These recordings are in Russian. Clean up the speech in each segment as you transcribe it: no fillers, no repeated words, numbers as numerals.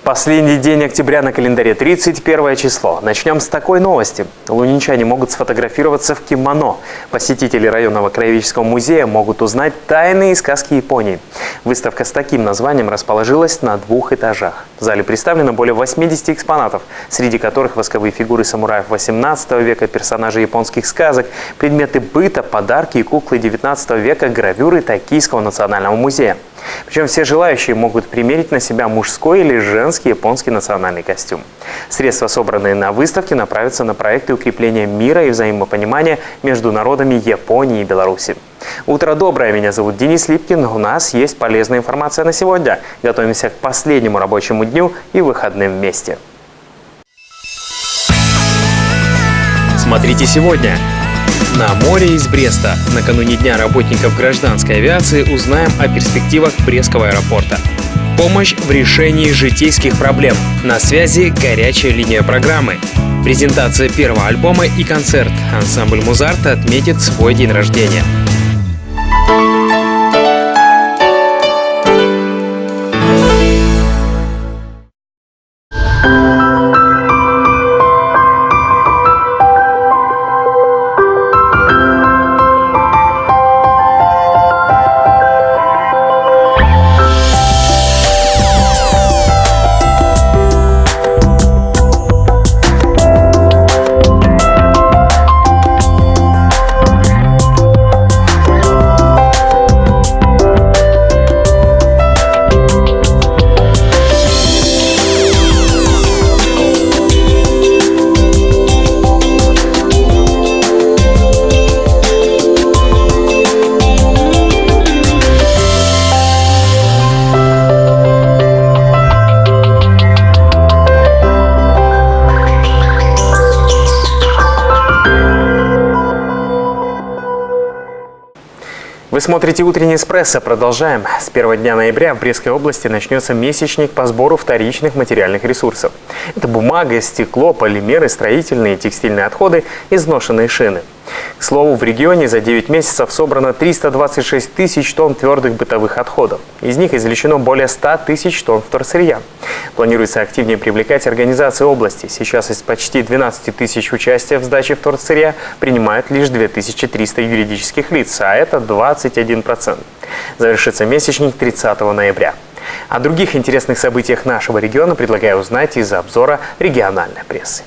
Последний день октября на календаре, 31 число. Начнем с такой новости. Лунинчане могут сфотографироваться в кимоно. Посетители районного краеведческого музея могут узнать тайные сказки Японии. Выставка с таким названием расположилась на 2 этажах. В зале представлено более 80 экспонатов, среди которых восковые фигуры самураев 18 века, персонажи японских сказок, предметы быта, подарки и куклы 19 века, гравюры Токийского национального музея. Причем все желающие могут примерить на себя мужской или женский японский национальный костюм. Средства, собранные на выставке, направятся на проекты укрепления мира и взаимопонимания между народами Японии и Беларуси. Утро доброе, меня зовут Денис Липкин. У нас есть полезная информация на сегодня. Готовимся к последнему рабочему дню и выходным вместе. Смотрите сегодня. На море из Бреста. Накануне Дня работников гражданской авиации узнаем о перспективах Брестского аэропорта. Помощь в решении житейских проблем. На связи горячая линия программы. Презентация первого альбома и концерт. Ансамбль «Музарт» отметит свой день рождения. Вы смотрите «Утренний эспрессо». Продолжаем. С 1 дня ноября в Брестской области начнется месячник по сбору вторичных материальных ресурсов. Это бумага, стекло, полимеры, строительные и текстильные отходы, изношенные шины. К слову, в регионе за 9 месяцев собрано 326 тысяч тонн твердых бытовых отходов. Из них извлечено более 100 тысяч тонн вторсырья. Планируется активнее привлекать организации области. Сейчас из почти 12 тысяч участия в сдаче вторсырья принимают лишь 2300 юридических лиц, а это 21%. Завершится месячник 30 ноября. О других интересных событиях нашего региона предлагаю узнать из обзора региональной прессы.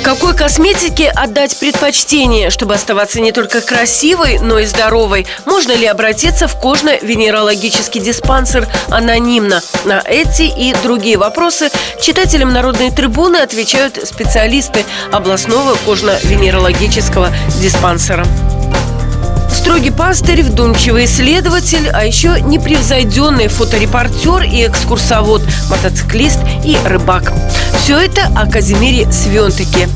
Какой косметике отдать предпочтение, чтобы оставаться не только красивой, но и здоровой? Можно ли обратиться в кожно-венерологический диспансер анонимно? На эти и другие вопросы читателям «Народной трибуны» отвечают специалисты областного кожно-венерологического диспансера. Строгий пастырь, вдумчивый исследователь, а еще непревзойденный фоторепортер и экскурсовод, мотоциклист и рыбак. Все это о Казимире Свентыке.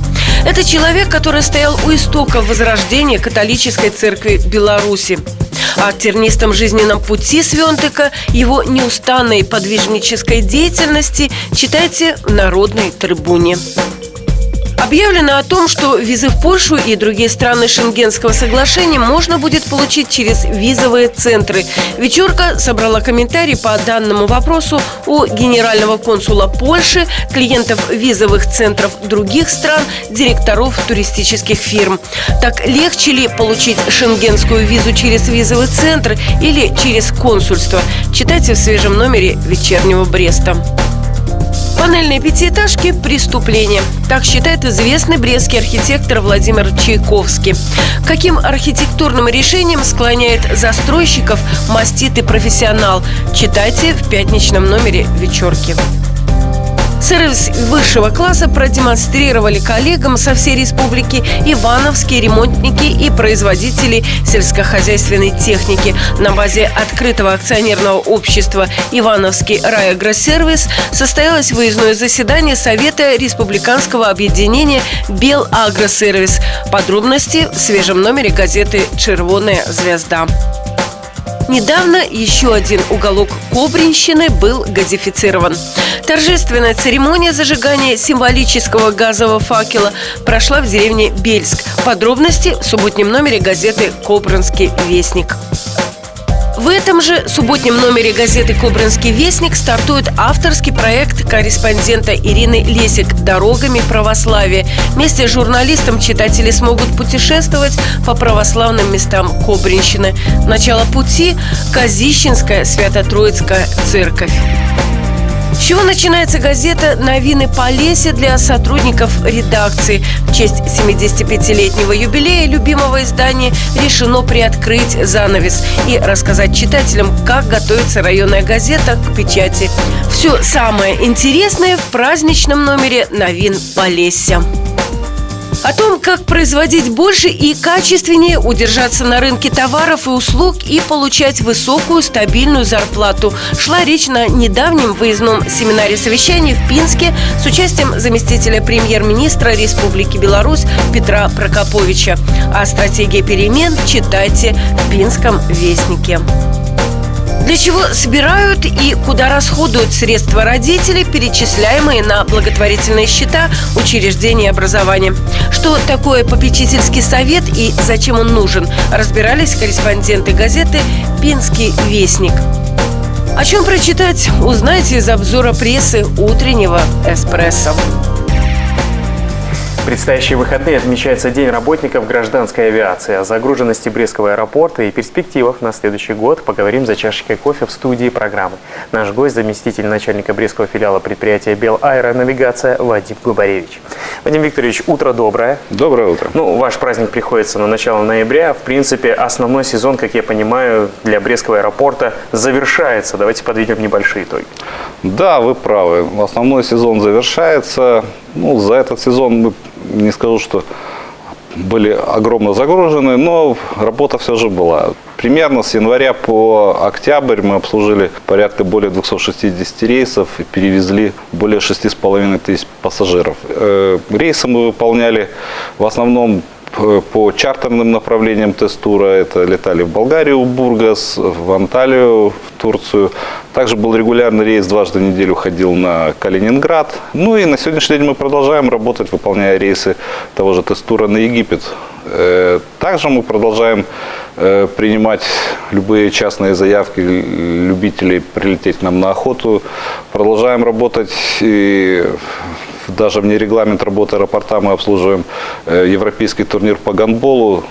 Это человек, который стоял у истоков возрождения католической церкви Беларуси. О тернистом жизненном пути Свентыка, его неустанной подвижнической деятельности читайте в «Народной трибуне». Объявлено о том, что визы в Польшу и другие страны Шенгенского соглашения можно будет получить через визовые центры. «Вечерка» собрала комментарий по данному вопросу у генерального консула Польши, клиентов визовых центров других стран, директоров туристических фирм. Так легче ли получить шенгенскую визу через визовый центр или через консульство? Читайте в свежем номере «Вечернего Бреста». Панельные пятиэтажки – преступление. Так считает известный брестский архитектор Владимир Чайковский. Каким архитектурным решением склоняет застройщиков маститый профессионал? Читайте в пятничном номере «Вечерки». Сервис высшего класса продемонстрировали коллегам со всей республики ивановские ремонтники и производители сельскохозяйственной техники. На базе открытого акционерного общества «Ивановский райагросервис» состоялось выездное заседание Совета республиканского объединения «Белагросервис». Подробности в свежем номере газеты «Червоная звезда». Недавно еще один уголок Кобринщины был газифицирован. Торжественная церемония зажигания символического газового факела прошла в деревне Бельск. Подробности в субботнем номере газеты «Кобринский вестник». В этом же субботнем номере газеты «Кобринский вестник» стартует авторский проект корреспондента Ирины Лесик «Дорогами православия». Вместе с журналистом читатели смогут путешествовать по православным местам Кобринщины. Начало пути – Казищенская Свято-Троицкая церковь. С чего начинается газета «Новины Полесья» для сотрудников редакции? В честь 75-летнего юбилея любимого издания решено приоткрыть занавес и рассказать читателям, как готовится районная газета к печати. Все самое интересное в праздничном номере «Новин Полесья». О том, как производить больше и качественнее, удержаться на рынке товаров и услуг и получать высокую стабильную зарплату, шла речь на недавнем выездном семинаре-совещании в Пинске с участием заместителя премьер-министра Республики Беларусь Петра Прокоповича. О стратегии перемен читайте в Пинском вестнике. Для чего собирают и куда расходуют средства родителей, перечисляемые на благотворительные счета учреждений образования? Что такое попечительский совет и зачем он нужен, разбирались корреспонденты газеты «Пинский вестник». О чем прочитать, узнаете из обзора прессы утреннего «Эспрессо». В предстоящие выходные отмечается День работников гражданской авиации. О загруженности Брестского аэропорта и перспективах на следующий год поговорим за чашечкой кофе в студии программы. Наш гость – заместитель начальника Брестского филиала предприятия «Белаэронавигация» Вадим Губаревич. Вадим Викторович, утро доброе. Доброе утро. Ваш праздник приходится на начало ноября. В принципе, основной сезон, как я понимаю, для Брестского аэропорта завершается. Давайте подведем небольшие итоги. Да, вы правы. Основной сезон завершается. За этот сезон мы не скажу, что были огромно загружены, но работа все же была. Примерно с января по октябрь мы обслужили порядка более 260 рейсов и перевезли более 6,5 тысяч пассажиров. Рейсы мы выполняли в основном по чартерным направлениям тест-тура. Это летали в Болгарию, в Бургас, в Анталию, в Турцию. Также был регулярный рейс, дважды в неделю ходил на Калининград. И на сегодняшний день мы продолжаем работать, выполняя рейсы того же тест-тура на Египет. Также мы продолжаем принимать любые частные заявки любителей прилететь к нам на охоту. Продолжаем работать и даже вне регламент работы аэропорта мы обслуживаем европейский турнир по гандболу.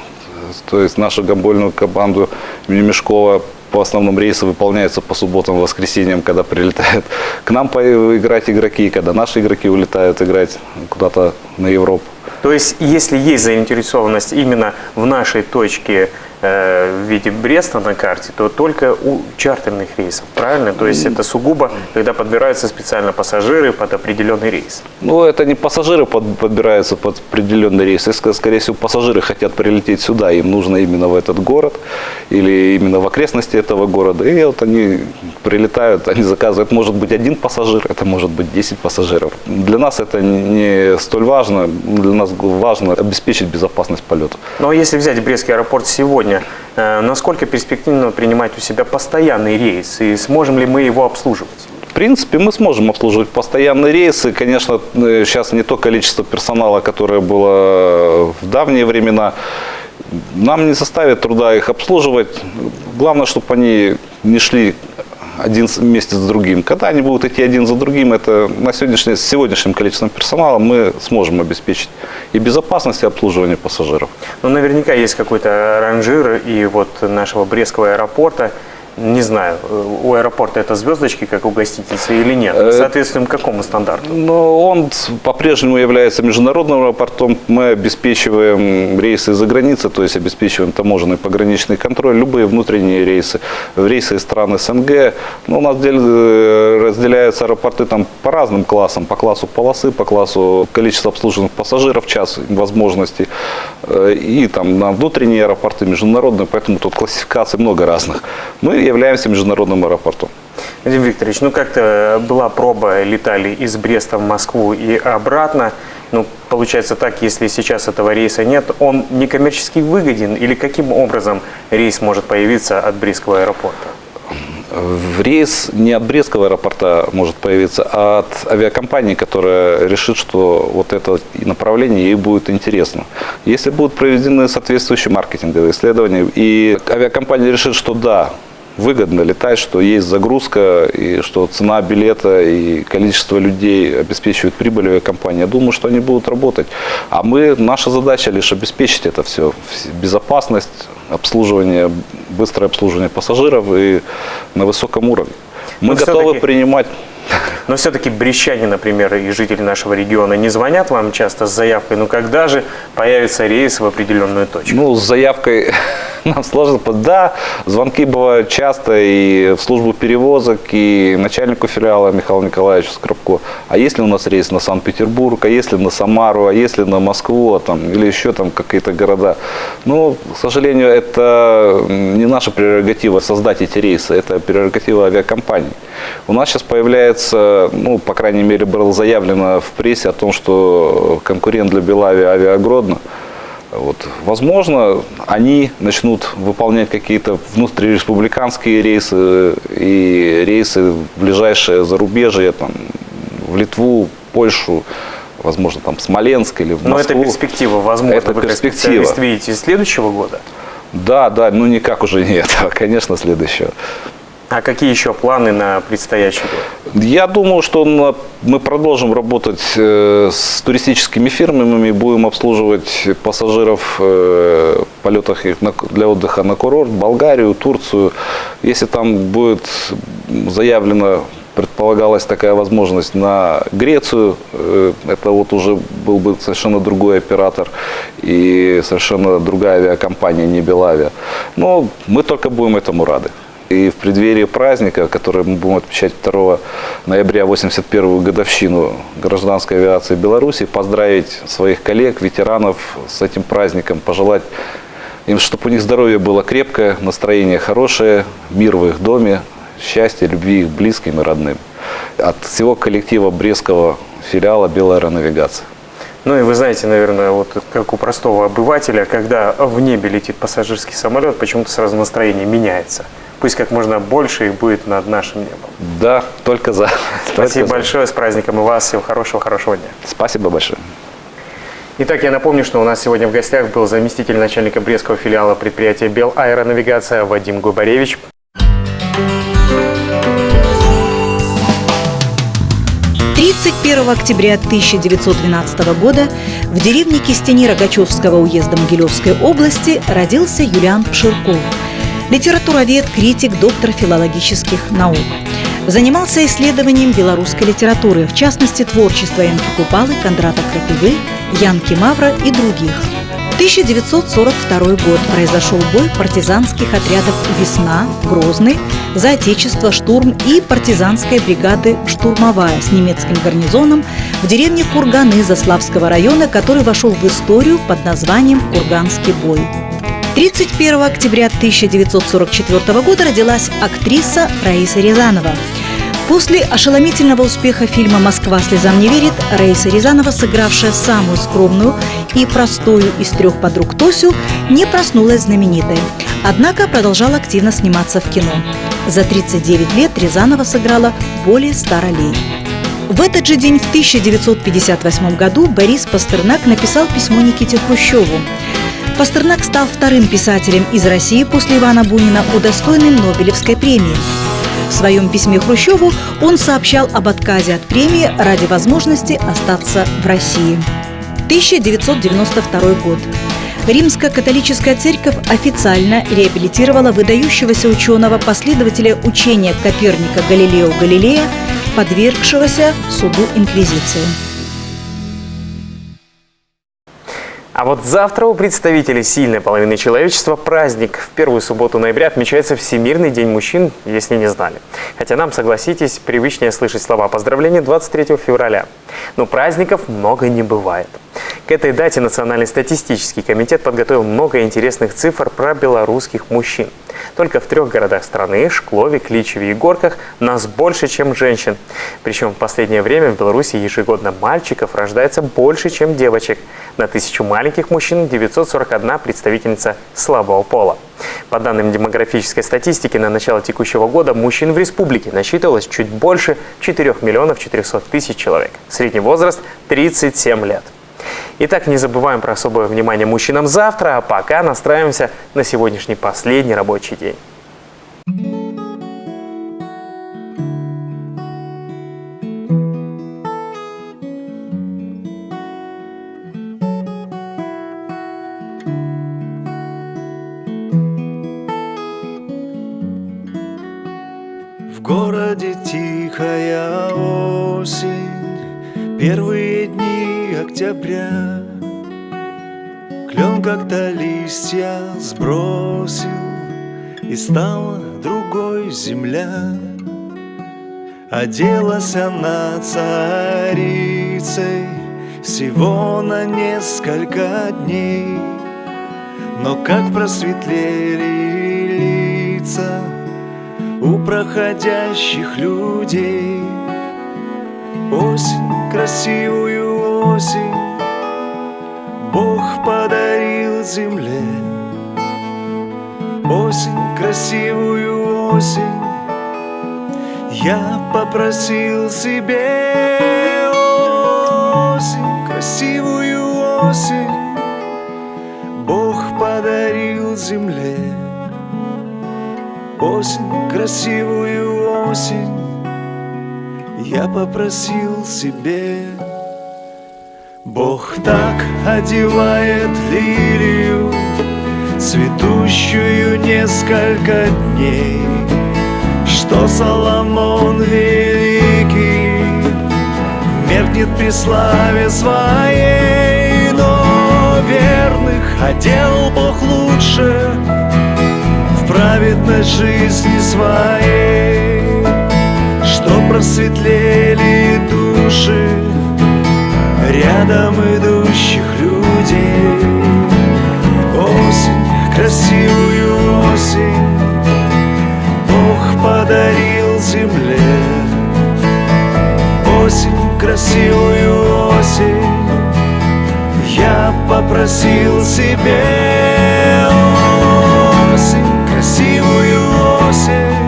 То есть нашу гандбольную команду имени Мешкова по основным рейсам выполняется по субботам и воскресеньям, когда прилетают к нам играть игроки, когда наши игроки улетают играть куда-то на Европу. То есть, если есть заинтересованность именно в нашей точке в виде Бреста на карте, то только у чартерных рейсов, правильно? То есть это сугубо, когда подбираются специально пассажиры под определенный рейс. Это не пассажиры подбираются под определенный рейс. Скорее всего, пассажиры хотят прилететь сюда, им нужно именно в этот город или именно в окрестности этого города. И они прилетают, они заказывают, может быть, один пассажир, это может быть 10 пассажиров. Для нас это не столь важно, для нас важно обеспечить безопасность полета. А если взять Брестский аэропорт сегодня, насколько перспективно принимать у себя постоянный рейс и сможем ли мы его обслуживать? В принципе, мы сможем обслуживать постоянные рейсы. Конечно, сейчас не то количество персонала, которое было в давние времена. Нам не составит труда их обслуживать. Главное, чтобы они не шли один вместе с другим. Когда они будут идти один за другим, это с сегодняшним количеством персонала мы сможем обеспечить и безопасность, и обслуживание пассажиров. Наверняка есть какой-то ранжир и нашего Брестского аэропорта. Не знаю, у аэропорта это звездочки, как у гостиницы, или нет? Соответствуем какому стандарту? Он по-прежнему является международным аэропортом. Мы обеспечиваем рейсы из-за границы, то есть обеспечиваем таможенный пограничный контроль, любые внутренние рейсы из стран СНГ. У нас разделяются аэропорты по разным классам, по классу полосы, по классу количества обслуженных пассажиров в час, возможностей. И на внутренние аэропорты, международные, поэтому тут классификаций много разных. Мы являемся международным аэропортом. Вадим Викторович, как-то была проба, летали из Бреста в Москву и обратно. Получается так, если сейчас этого рейса нет, он некоммерчески выгоден или каким образом рейс может появиться от Брестского аэропорта? Рейс не от Брестского аэропорта может появиться, а от авиакомпании, которая решит, что это направление ей будет интересно. Если будут проведены соответствующие маркетинговые исследования, и авиакомпания решит, что да, выгодно летать, что есть загрузка, и что цена билета и количество людей обеспечивают прибыль авиакомпании. Я думаю, что они будут работать. А наша задача лишь обеспечить это все. Безопасность, обслуживание, быстрое обслуживание пассажиров и на высоком уровне. Мы готовы принимать... Но все-таки брестчане, например, и жители нашего региона не звонят вам часто с заявкой, ну когда же появится рейс в определенную точку? Ну, с заявкой нам сложно. Да, звонки бывают часто и в службу перевозок, и начальнику филиала Михаилу Николаевичу Скрабко. А если у нас рейс на Санкт-Петербург, а если на Самару, а если на Москву, или еще там какие-то города? Ну, к сожалению, это не наша прерогатива создать эти рейсы, это прерогатива авиакомпаний. У нас сейчас появляется, ну, по крайней мере, было заявлено в прессе о том, что конкурент для Белави Авиагродно. Вот. Возможно, они начнут выполнять какие-то внутриреспубликанские рейсы и рейсы в ближайшее зарубежье, там, в Литву, Польшу, возможно, там, Смоленск или в Москву. Но это перспектива, возможно. Это вы перспектива. Как видите, следующего года? Да, ну никак уже нет, конечно, следующего. А какие еще планы на предстоящий год? Я думаю, что мы продолжим работать с туристическими фирмами, будем обслуживать пассажиров в полетах для отдыха на курорт, Болгарию, Турцию. Если там будет заявлено, предполагалась такая возможность на Грецию, это вот уже был бы совершенно другой оператор и совершенно другая авиакомпания, не Белавия. Но мы только будем этому рады. И в преддверии праздника, который мы будем отмечать 2 ноября, 81-ю годовщину гражданской авиации Беларуси, поздравить своих коллег, ветеранов с этим праздником, пожелать им, чтобы у них здоровье было крепкое, настроение хорошее, мир в их доме, счастья, любви их близким и родным. От всего коллектива Брестского филиала Белаэронавигации. Ну и вы знаете, наверное, вот как у простого обывателя, когда в небе летит пассажирский самолет, почему-то сразу настроение меняется. Пусть как можно больше их будет над нашим небом. Да, только за. Спасибо большое, с праздником и вас, всего хорошего дня. Спасибо большое. Итак, я напомню, что у нас сегодня в гостях был заместитель начальника Брестского филиала предприятия Белаэронавигация Вадим Губаревич. 31 октября 1912 года в деревне Кистени Рогачевского уезда Могилевской области родился Юлиан Пширков. Литературовед, критик, доктор филологических наук. Занимался исследованием белорусской литературы, в частности, творчества Янки Купалы, Кондрата Крапивы, Янки Мавра и других. 1942 год. Произошел бой партизанских отрядов «Весна», «Грозный», «За Отечество», «Штурм» и партизанской бригады «Штурмовая» с немецким гарнизоном в деревне Курганы Заславского района, который вошел в историю под названием «Курганский бой». 31 октября 1944 года родилась актриса Раиса Рязанова. После ошеломительного успеха фильма «Москва слезам не верит» Раиса Рязанова, сыгравшая самую скромную и простую из 3 подруг Тосю, не проснулась знаменитой. Однако продолжала активно сниматься в кино. За 39 лет Рязанова сыграла более 100 ролей. В этот же день, в 1958 году, Борис Пастернак написал письмо Никите Хрущеву. Пастернак стал вторым писателем из России после Ивана Бунина, удостоенным Нобелевской премии. В своем письме Хрущеву он сообщал об отказе от премии ради возможности остаться в России. 1992 год. Римско-католическая церковь официально реабилитировала выдающегося ученого, последователя учения Коперника Галилео Галилея, подвергшегося суду инквизиции. А вот завтра у представителей сильной половины человечества праздник. В первую субботу ноября отмечается Всемирный день мужчин, если не знали. Хотя нам, согласитесь, привычнее слышать слова поздравления 23 февраля. Но праздников много не бывает. К этой дате Национальный статистический комитет подготовил много интересных цифр про белорусских мужчин. Только в 3 городах страны – Шклове, Кличеве и Горках – нас больше, чем женщин. Причем в последнее время в Беларуси ежегодно мальчиков рождается больше, чем девочек. На 1000 маленьких мужчин 941 представительница слабого пола. По данным демографической статистики, на начало текущего года мужчин в республике насчитывалось чуть больше 4 400 000 человек. Средний возраст – 37 лет. Итак, не забываем про особое внимание мужчинам завтра, а пока настраиваемся на сегодняшний последний рабочий день. городе тихая осень, первые дни октября. Клен как-то листья сбросил, и стала другой земля. Оделась она царицей всего на несколько дней, но как просветлели лица у проходящих людей. Осень, красивую осень, Бог подарил земле. Осень, красивую осень, я попросил себе. Осень, красивую осень, Бог подарил земле. Осень, красивую осень, я попросил себе. Бог так одевает лилию, цветущую несколько дней, что Соломон великий меркнет при славе своей. Но верных одел Бог лучше в праведной жизни своей, что просветлели души рядом идущих людей. Осень, красивую осень, Бог подарил земле. Осень, красивую осень, я попросил себе. Осень, красивую осень,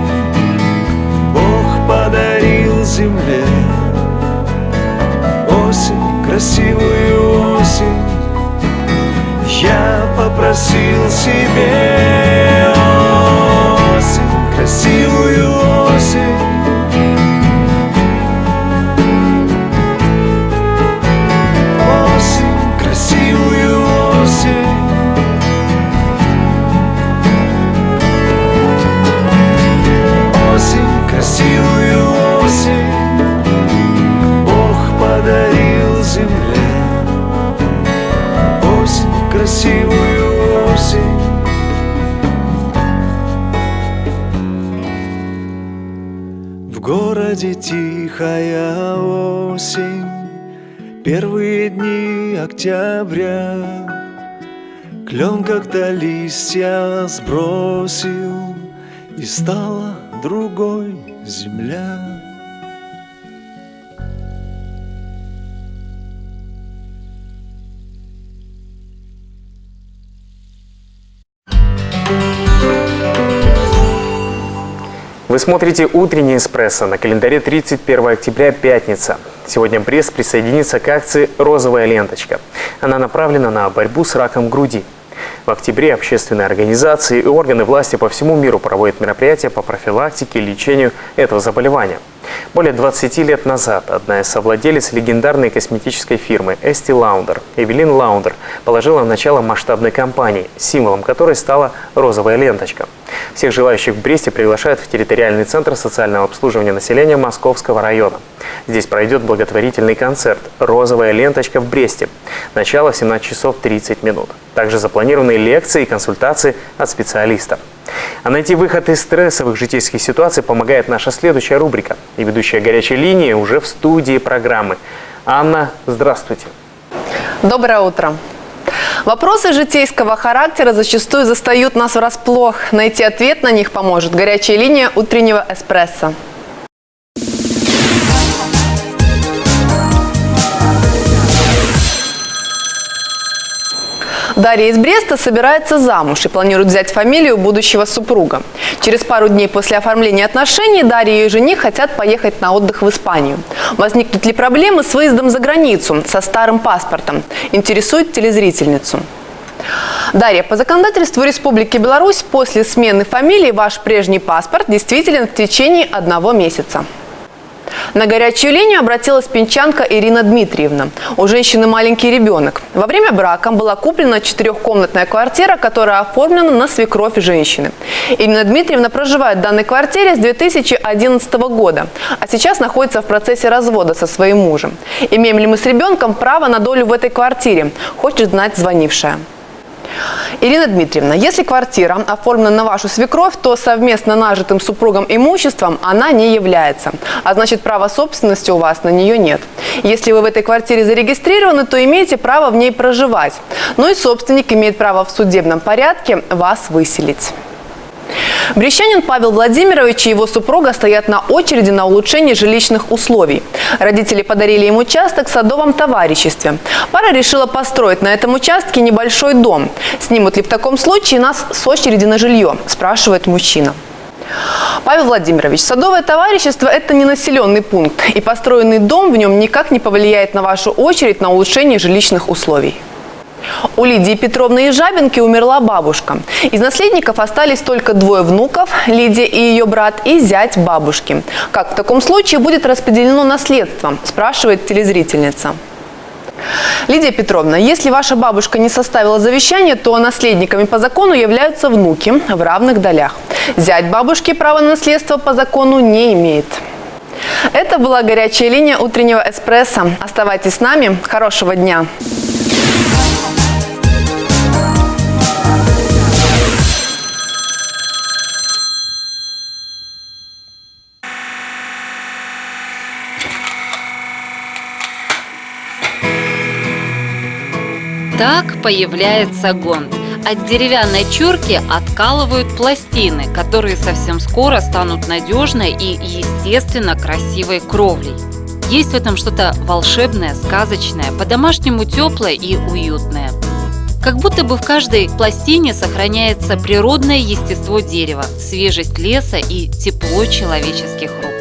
Бог подарил земле. Осень, красивую осень, я попросил себе. Осень, красивую осень, осень, красивую осень, осень, красивую осень, Бог подарил земле. Осень, красивую осень. В городе тихая осень, первые дни октября. Клен как-то листья сбросил, и стала другой земля. Вы смотрите «Утренний эспрессо». На календаре 31 октября, пятница. Сегодня Брест присоединится к акции «Розовая ленточка». Она направлена на борьбу с раком груди. В октябре общественные организации и органы власти по всему миру проводят мероприятия по профилактике и лечению этого заболевания. Более 20 лет назад одна из совладелец легендарной косметической фирмы Estee Lauder, Эвелин Лаундер, положила начало масштабной кампании, символом которой стала розовая ленточка. Всех желающих в Бресте приглашают в территориальный центр социального обслуживания населения Московского района. Здесь пройдет благотворительный концерт «Розовая ленточка в Бресте». Начало в 17 часов 30 минут. Также запланированы лекции и консультации от специалиста. А найти выход из стрессовых житейских ситуаций помогает наша следующая рубрика. И ведущая «Горячей линии» уже в студии программы. Анна, здравствуйте. Доброе утро. Вопросы житейского характера зачастую застают нас врасплох. Найти ответ на них поможет горячая линия утреннего эспрессо. Дарья из Бреста собирается замуж и планирует взять фамилию будущего супруга. Через пару дней после оформления отношений Дарья и ее жених хотят поехать на отдых в Испанию. Возникнут ли проблемы с выездом за границу со старым паспортом? Интересует телезрительницу. Дарья, по законодательству Республики Беларусь после смены фамилии ваш прежний паспорт действителен в течение 1 месяца. На горячую линию обратилась пенчанка Ирина Дмитриевна. У женщины маленький ребенок. Во время брака была куплена 4-комнатная квартира, которая оформлена на свекровь женщины. Ирина Дмитриевна проживает в данной квартире с 2011 года, а сейчас находится в процессе развода со своим мужем. Имеем ли мы с ребенком право на долю в этой квартире? Хочет знать звонившая. Ирина Дмитриевна, если квартира оформлена на вашу свекровь, то совместно нажитым супругом имуществом она не является. А значит, права собственности у вас на нее нет. Если вы в этой квартире зарегистрированы, то имеете право в ней проживать. Ну и собственник имеет право в судебном порядке вас выселить. Брещанин Павел Владимирович и его супруга стоят на очереди на улучшение жилищных условий. Родители подарили им участок в садовом товариществе. Пара решила построить на этом участке небольшой дом. Снимут ли в таком случае нас с очереди на жилье, спрашивает мужчина. Павел Владимирович, садовое товарищество – это не населенный пункт, и построенный дом в нем никак не повлияет на вашу очередь на улучшение жилищных условий. У Лидии Петровны Ежабинки умерла бабушка. Из наследников остались только 2 внуков, Лидия и ее брат, и зять бабушки. Как в таком случае будет распределено наследство, спрашивает телезрительница. Лидия Петровна, если ваша бабушка не составила завещание, то наследниками по закону являются внуки в равных долях. Зять бабушки права на наследство по закону не имеет. Это была горячая линия утреннего эспрессо. Оставайтесь с нами. Хорошего дня. Так появляется гонт. От деревянной чурки откалывают пластины, которые совсем скоро станут надежной и, естественно, красивой кровлей. Есть в этом что-то волшебное, сказочное, по-домашнему теплое и уютное. Как будто бы в каждой пластине сохраняется природное естество дерева, свежесть леса и тепло человеческих рук.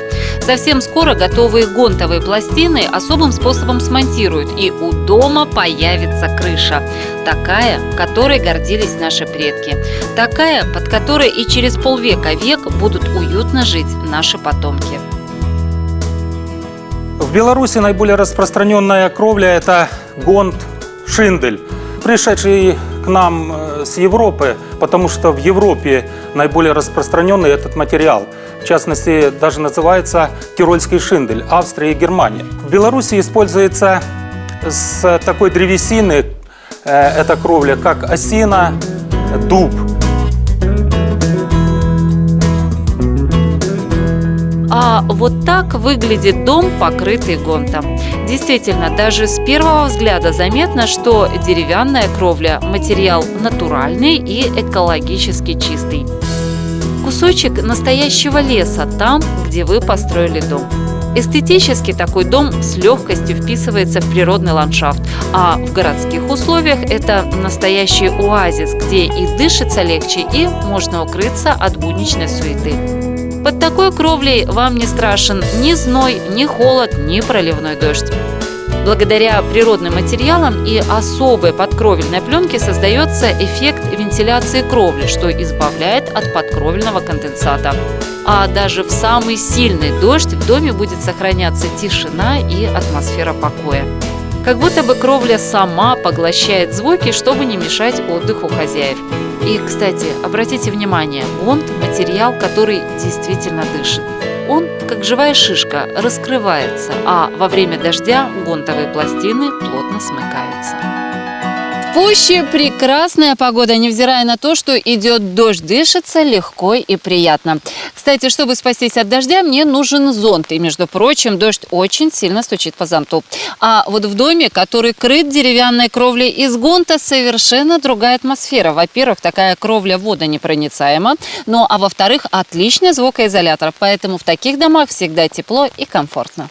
Совсем скоро готовые гонтовые пластины особым способом смонтируют, и у дома появится крыша. Такая, которой гордились наши предки. Такая, под которой и через полвека-век будут уютно жить наши потомки. В Беларуси наиболее распространенная кровля – это гонт, шиндель, пришедший к нам с Европы, потому что в Европе наиболее распространенный этот материал. В частности, даже называется тирольский шиндель, Австрия и Германия. В Беларуси используется с такой древесины эта кровля, как осина, дуб. А вот так выглядит дом, покрытый гонтом. Действительно, даже с первого взгляда заметно, что деревянная кровля – материал натуральный и экологически чистый. Кусочек настоящего леса там, где вы построили дом. Эстетически такой дом с легкостью вписывается в природный ландшафт, а в городских условиях это настоящий оазис, где и дышится легче, и можно укрыться от будничной суеты. Под такой кровлей вам не страшен ни зной, ни холод, ни проливной дождь. Благодаря природным материалам и особой подкровельной пленке создается эффект вентиляции кровли, что избавляет от подкровельного конденсата. А даже в самый сильный дождь в доме будет сохраняться тишина и атмосфера покоя. Как будто бы кровля сама поглощает звуки, чтобы не мешать отдыху хозяев. И, кстати, обратите внимание, гонт – материал, который действительно дышит. Он, как живая шишка, раскрывается, а во время дождя гонтовые пластины плотно смыкаются. В Пуще прекрасная погода, невзирая на то, что идет дождь, дышится легко и приятно. Кстати, чтобы спастись от дождя, мне нужен зонт. И, между прочим, дождь очень сильно стучит по зонту. А вот в доме, который крыт деревянной кровлей из гонта, совершенно другая атмосфера. Во-первых, такая кровля водонепроницаема, ну а во-вторых, отличный звукоизолятор. Поэтому в таких домах всегда тепло и комфортно.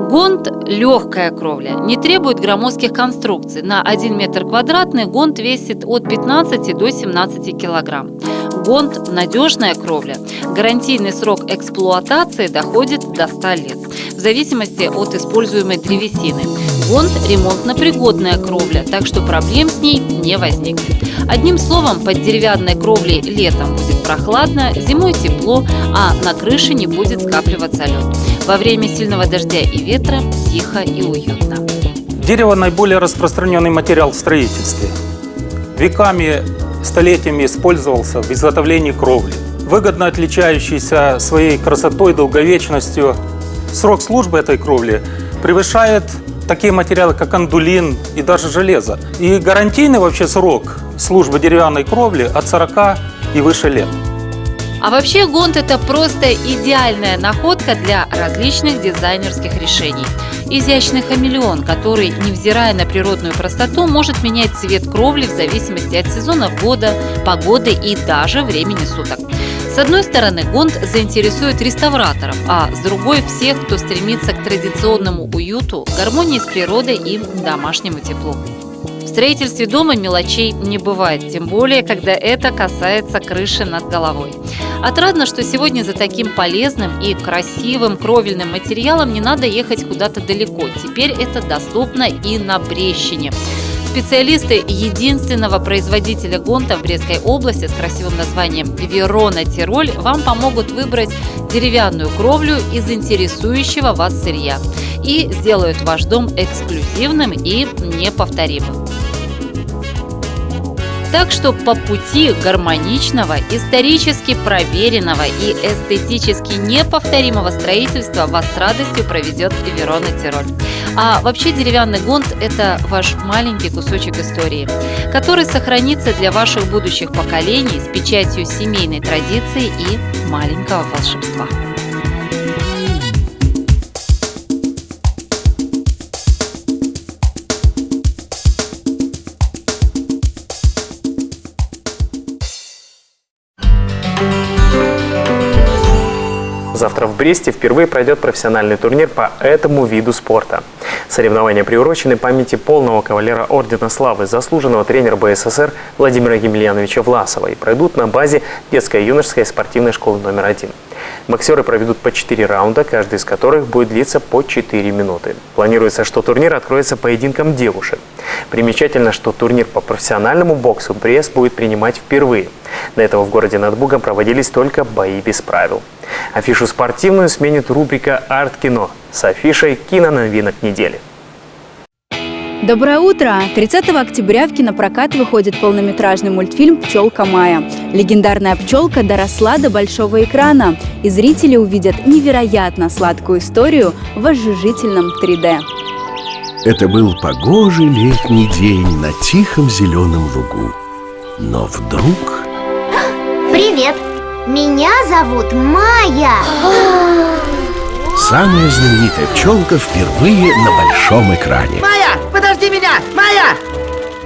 Гонт – легкая кровля, не требует громоздких конструкций. На 1 метр квадратный гонт весит от 15 до 17 килограмм. Гонт – надежная кровля. Гарантийный срок эксплуатации доходит до 100 лет, в зависимости от используемой древесины. гонт – ремонтно-пригодная кровля, так что проблем с ней не возникнет. Одним словом, под деревянной кровлей летом будет прохладно, зимой тепло, а на крыше не будет скапливаться лед. Во время сильного дождя и ветра тихо и уютно. Дерево – наиболее распространенный материал в строительстве. Веками, столетиями использовался в изготовлении кровли. Выгодно отличающийся своей красотой, долговечностью. Срок службы этой кровли превышает такие материалы, как андулин и даже железо. И гарантийный вообще срок службы деревянной кровли от 40 и выше лет. А вообще гонт – это просто идеальная находка для различных дизайнерских решений. Изящный хамелеон, который, невзирая на природную простоту, может менять цвет кровли в зависимости от сезона года, погоды и даже времени суток. С одной стороны, гонт заинтересует реставраторов, а с другой – всех, кто стремится к традиционному уюту, гармонии с природой и домашнему теплу. В строительстве дома мелочей не бывает, тем более, когда это касается крыши над головой. Отрадно, что сегодня за таким полезным и красивым кровельным материалом не надо ехать куда-то далеко. Теперь это доступно и на Брестщине. Специалисты единственного производителя гонта в Брестской области с красивым названием «Верона Тироль» вам помогут выбрать деревянную кровлю из интересующего вас сырья и сделают ваш дом эксклюзивным и неповторимым. Так что по пути гармоничного, исторически проверенного и эстетически неповторимого строительства вас с радостью проведет Верона Тироль. А вообще деревянный гонт – это ваш маленький кусочек истории, который сохранится для ваших будущих поколений с печатью семейной традиции и маленького волшебства. Завтра в Бресте впервые пройдет профессиональный турнир по этому виду спорта. Соревнования приурочены памяти полного кавалера Ордена Славы, заслуженного тренера БССР Владимира Емельяновича Власова, и пройдут на базе детской и юношеской спортивной школы номер 1. Боксеры проведут по 4 раунда, каждый из которых будет длиться по 4 минуты. Планируется, что турнир откроется поединком девушек. Примечательно, что турнир по профессиональному боксу Брест будет принимать впервые. До этого в городе над Бугом проводились только бои без правил. Афишу спортивную сменит рубрика «Арт-кино» с афишей киноновинок недели. Доброе утро! 30 октября в кинопрокат выходит полнометражный мультфильм «Пчелка Майя». Легендарная пчелка доросла до большого экрана, и зрители увидят невероятно сладкую историю в оживительном 3D. Это был погожий летний день на тихом зеленом лугу. Но вдруг... Привет! Меня зовут Майя! Самая знаменитая пчелка впервые на большом экране. Майя, подожди меня! Майя!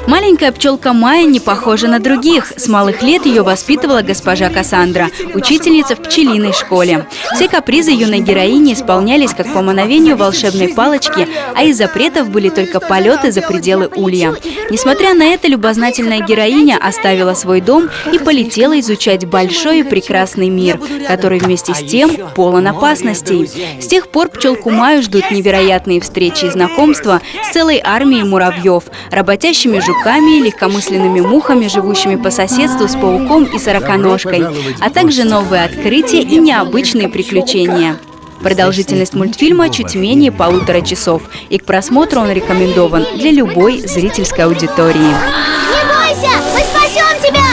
Маленькая пчелка Майя не похожа на других. С малых лет ее воспитывала госпожа Кассандра, учительница в пчелиной школе. Все капризы юной героини исполнялись как по мановению волшебной палочки, а из запретов были только полеты за пределы улья. Несмотря на это, любознательная героиня оставила свой дом и полетела изучать большой и прекрасный мир, который вместе с тем полон опасностей. С тех пор пчелку Майю ждут невероятные встречи и знакомства с целой армией муравьев, работящими жуками, легкомысленными мухами, живущими по соседству с пауком и сороконожкой, а также новые открытия и необычные приключения. Продолжительность мультфильма чуть менее 1,5 часов, и к просмотру он рекомендован для любой зрительской аудитории. Не бойся, мы спасем тебя!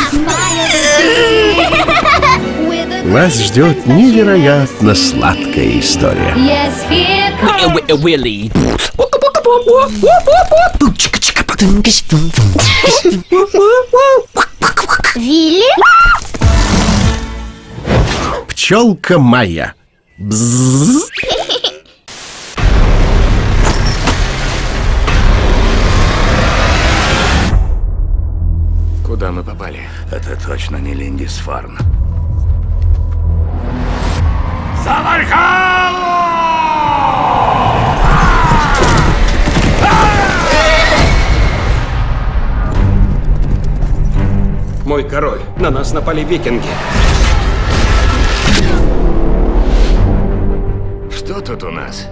Вас ждет невероятно сладкая история. Вилли? Пчелка Майя. Бззз. Куда мы попали? Это точно не Линдисфарн. Мой король, на нас напали викинги. Что тут у нас?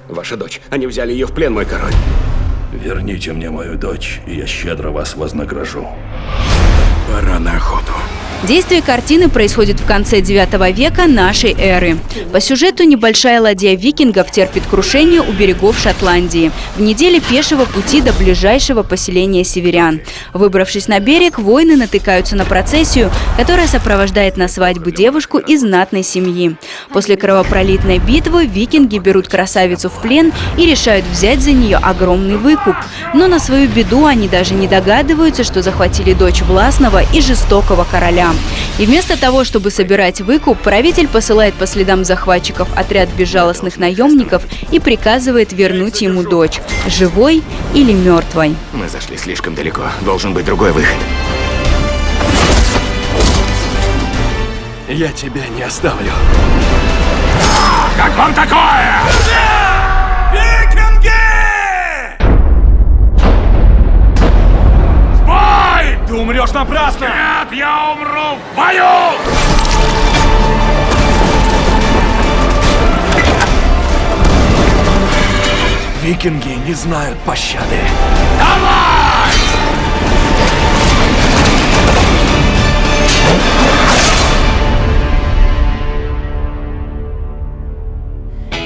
Ваша дочь. Они взяли ее в плен, мой король. Верните мне мою дочь, и я щедро вас вознагражу. Пора на охоту. Действие картины происходит в конце IX века нашей эры. По сюжету небольшая ладья викингов терпит крушение у берегов Шотландии в неделе пешего пути до ближайшего поселения северян. Выбравшись на берег, воины натыкаются на процессию, которая сопровождает на свадьбу девушку из знатной семьи. После кровопролитной битвы викинги берут красавицу в плен и решают взять за нее огромный выкуп. Но на свою беду они даже не догадываются, что захватили дочь властного и жестокого короля. И вместо того, чтобы собирать выкуп, правитель посылает по следам захватчиков отряд безжалостных наемников и приказывает вернуть ему дочь, живой или мертвой. Мы зашли слишком далеко. Должен быть другой выход. Я тебя не оставлю. Как вам такое? Ты умрешь напрасно! Нет, я умру в бою! Викинги не знают пощады. Давай!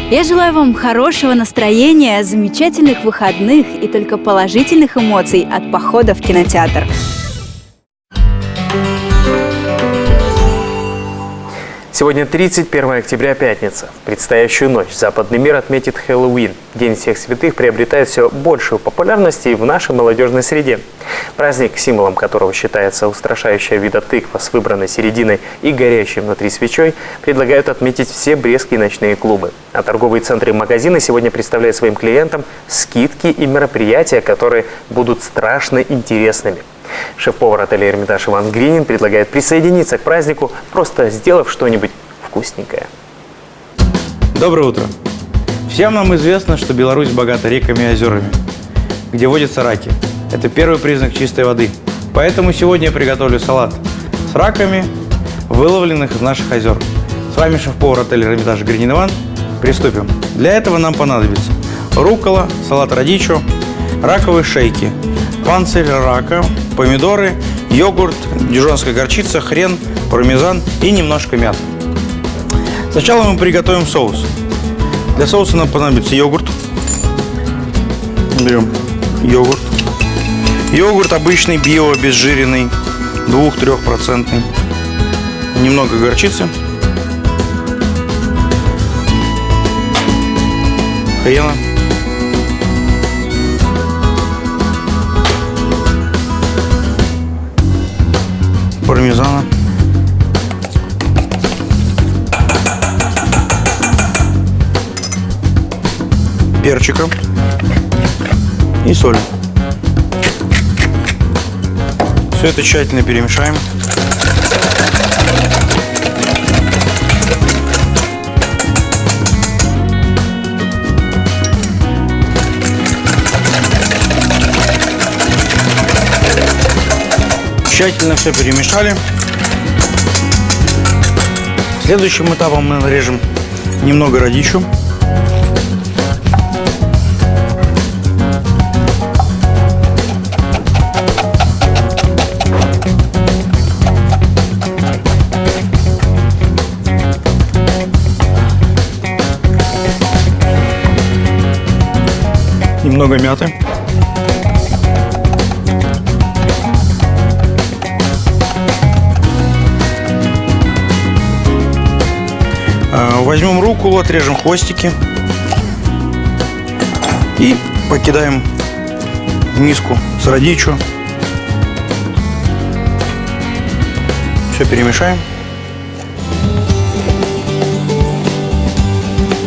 Я желаю вам хорошего настроения, замечательных выходных и только положительных эмоций от похода в кинотеатр. Сегодня 31 октября, пятница. В предстоящую ночь западный мир отметит Хэллоуин. День всех святых приобретает все большую популярность и в нашей молодежной среде. Праздник, символом которого считается устрашающая вида тыква с выбранной серединой и горящей внутри свечой, предлагают отметить все брестские ночные клубы. А торговые центры и магазины сегодня представляют своим клиентам скидки и мероприятия, которые будут страшно интересными. Шеф-повар отеля «Эрмитаж» Иван Гринин предлагает присоединиться к празднику, просто сделав что-нибудь вкусненькое. Доброе утро. Всем нам известно, что Беларусь богата реками и озерами, где водятся раки. Это первый признак чистой воды. Поэтому сегодня я приготовлю салат с раками, выловленных из наших озер. С вами шеф-повар отеля «Эрмитаж» Гринин Иван. Приступим. Для этого нам понадобится руккола, салат радичо, раковые шейки, панцирь рака, помидоры, йогурт, дижонская горчица, хрен, пармезан и немножко мяты. Сначала мы приготовим соус. Для соуса нам понадобится йогурт. Берем йогурт. Йогурт обычный, био, обезжиренный, 2-3%. Немного горчицы. Хрена. Пармезана. Перчика и соли. Все это тщательно перемешаем. Тщательно все перемешали. Следующим этапом мы нарежем немного радичу. Немного мяты. Возьмем рукколу, отрежем хвостики и покидаем в миску с радичо. Все перемешаем.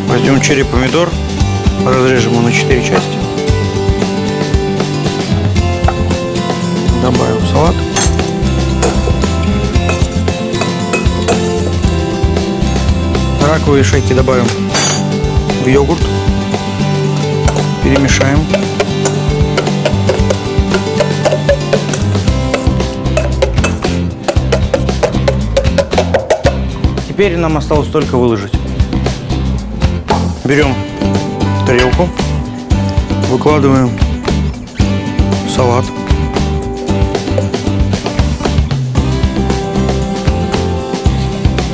Возьмем черри помидор, разрежем его на 4 части. Добавим в салат. Раковые шейки добавим в йогурт. Перемешаем. Теперь нам осталось только выложить. Берем тарелку, выкладываем салат.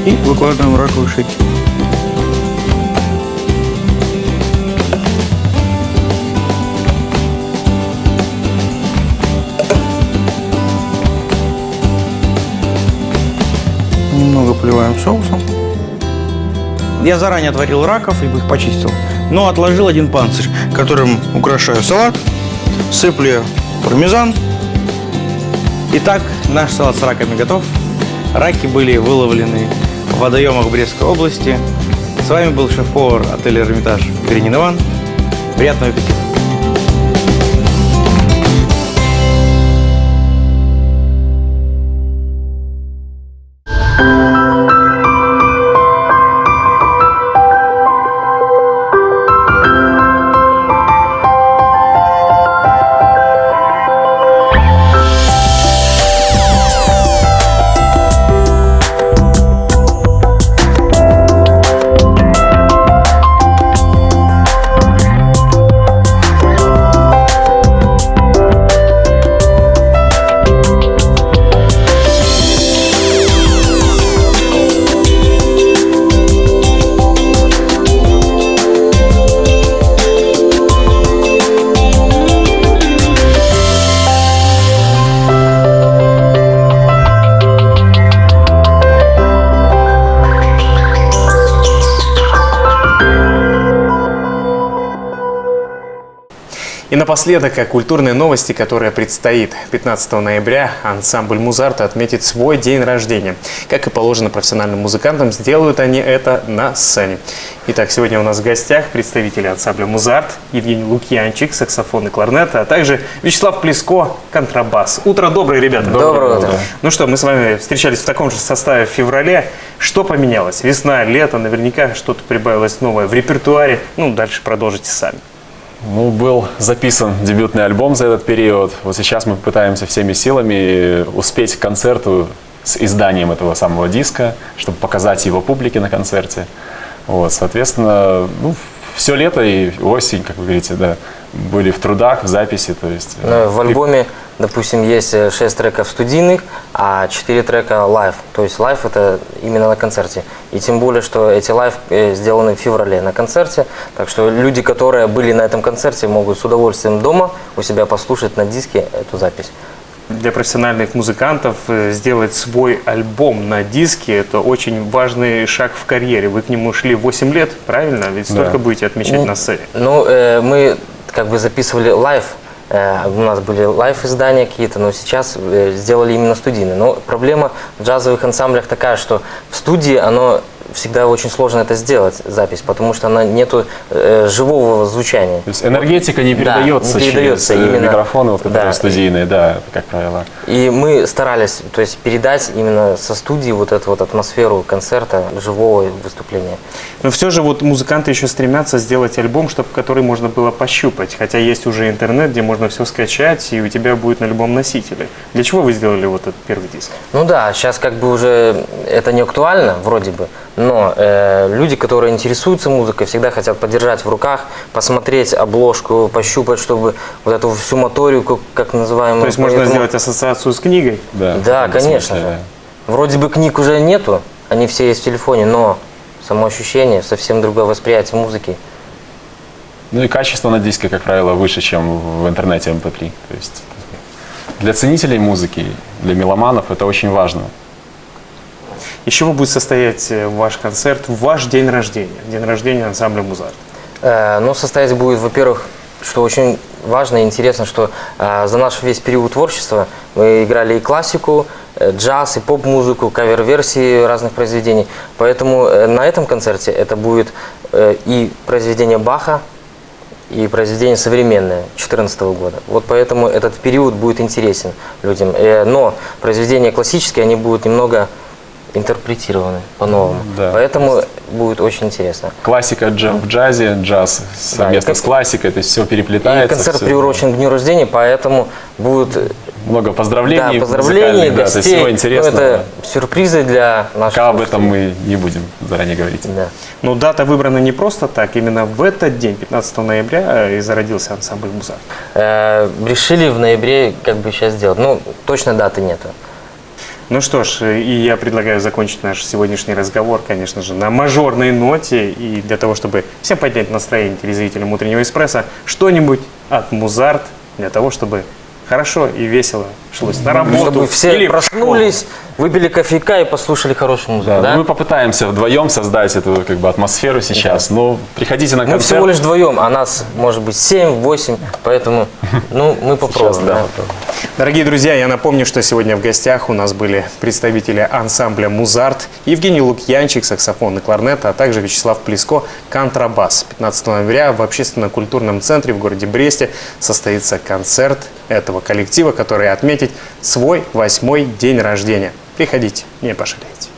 И выкладываем раковые шейки. Немного поливаем соусом. Я заранее отварил раков и их почистил, но отложил один панцирь, которым украшаю салат, сыплю пармезан. Итак, наш салат с раками готов. Раки были выловлены в водоемах Брестской области. С вами был шеф-повар отеля «Эрмитаж» Гринин Иван. Приятного аппетита! И напоследок о культурной новости, которая предстоит. 15 ноября ансамбль «Музарт» отметит свой день рождения. Как и положено профессиональным музыкантам, сделают они это на сцене. Итак, сегодня у нас в гостях представители ансамбля «Музарт», Евгений Лукьянчик, саксофон и кларнет, а также Вячеслав Плеско, контрабас. Утро доброе, ребята. Доброе утро. Ну что, мы с вами встречались в таком же составе в феврале. Что поменялось? Весна, лето, наверняка что-то прибавилось новое в репертуаре. Ну, дальше продолжите сами. Ну, был записан дебютный альбом за этот период. Вот сейчас мы пытаемся всеми силами успеть к концерту с изданием этого самого диска, чтобы показать его публике на концерте. Вот, соответственно, ну, все лето и осень, как вы говорите, да, были в трудах, в записи. То есть, в альбоме, допустим, есть 6 треков студийных, а 4 трека лайв. То есть лайв это именно на концерте. И тем более, что эти лайв сделаны в феврале на концерте. Так что люди, которые были на этом концерте, могут с удовольствием дома у себя послушать на диске эту запись. Для профессиональных музыкантов сделать свой альбом на диске – это очень важный шаг в карьере. Вы к нему шли 8 лет, правильно? Ведь столько будете отмечать на сцене. Ну, мы как бы записывали лайв. У нас были лайв-издания какие-то, но сейчас сделали именно студийные. Но проблема в джазовых ансамблях такая, что в студии оно всегда очень сложно это сделать, запись, потому что она нету живого звучания. То есть энергетика не передается, да, не передается через именно, микрофоны, вот, которые студийные, да, как правило. И мы старались, то есть, передать именно со студии вот эту вот атмосферу концерта, живого выступления. Но все же вот музыканты еще стремятся сделать альбом, который можно было пощупать. Хотя есть уже интернет, где можно все скачать, и у тебя будет на любом носителе. Для чего вы сделали вот этот первый диск? Ну да, сейчас как бы уже это не актуально, вроде бы. Но люди, которые интересуются музыкой, всегда хотят подержать в руках, посмотреть обложку, пощупать, чтобы вот эту всю моторику, как называемую. То есть можно сделать ассоциацию с книгой? Да, конечно же. Вроде бы книг уже нету, они все есть в телефоне, но само ощущение, совсем другое восприятие музыки. Ну и качество на диске, как правило, выше, чем в интернете MP3. То есть для ценителей музыки, для меломанов это очень важно. Из чего будет состоять ваш концерт в ваш день рождения ансамбля «Музарт»? Ну, состоять будет, во-первых, что очень важно и интересно, что за наш весь период творчества мы играли и классику, джаз, и поп-музыку, кавер-версии разных произведений. Поэтому на этом концерте это будет и произведение Баха, и произведение современное 2014 года. Вот поэтому этот период будет интересен людям. Но произведения классические, они будут немного интерпретированы по-новому. Да. Поэтому будет очень интересно. Классика в джазе, джаз совместно с классикой, то есть все И переплетается. концерт всё. приурочен к дню рождения, поэтому будет Много поздравлений, да, поздравлений, музыкальных, да, то есть гостей. всего Ну, интересного. это сюрпризы для наших Пока об этом мы не будем заранее говорить. Да. Но дата выбрана не просто так. Именно в этот день, 15 ноября, и зародился ансамбль «Музарт». Решили в ноябре как бы сейчас сделать. Ну, точно даты нету. Ну что ж, и я предлагаю закончить наш сегодняшний разговор, конечно же, на мажорной ноте. И для того, чтобы всем поднять настроение телезрителям «Утреннего эспрессо», что-нибудь от «Музарт», для того, чтобы хорошо и весело шлось на работу. Чтобы все или в проснулись, выпили кофейка и послушали хорошую музыку. Да, Да? Мы попытаемся вдвоем создать эту как бы атмосферу сейчас. Но приходите на Мы концерт. всего лишь вдвоем, а нас может быть 7-8, поэтому мы попробуем. Сейчас, да, да. попробуем. Дорогие друзья, я напомню, что сегодня в гостях у нас были представители ансамбля «Музарт», Евгений Лукьянчик, саксофон и кларнет, а также Вячеслав Плеско, контрабас. 15 ноября в общественно-культурном центре в городе Бресте состоится концерт этого коллектива, который отметит свой 8-й день рождения. Приходите, не пожалеете.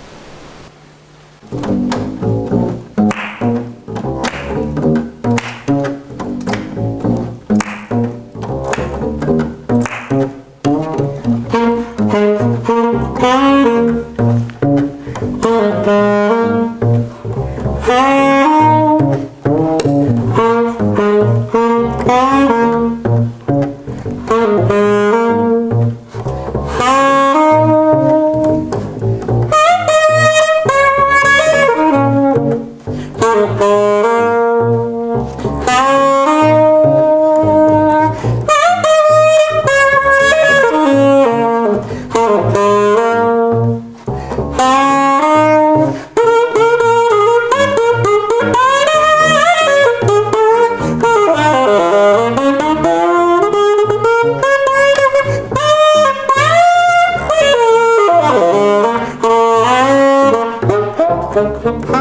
Thank you.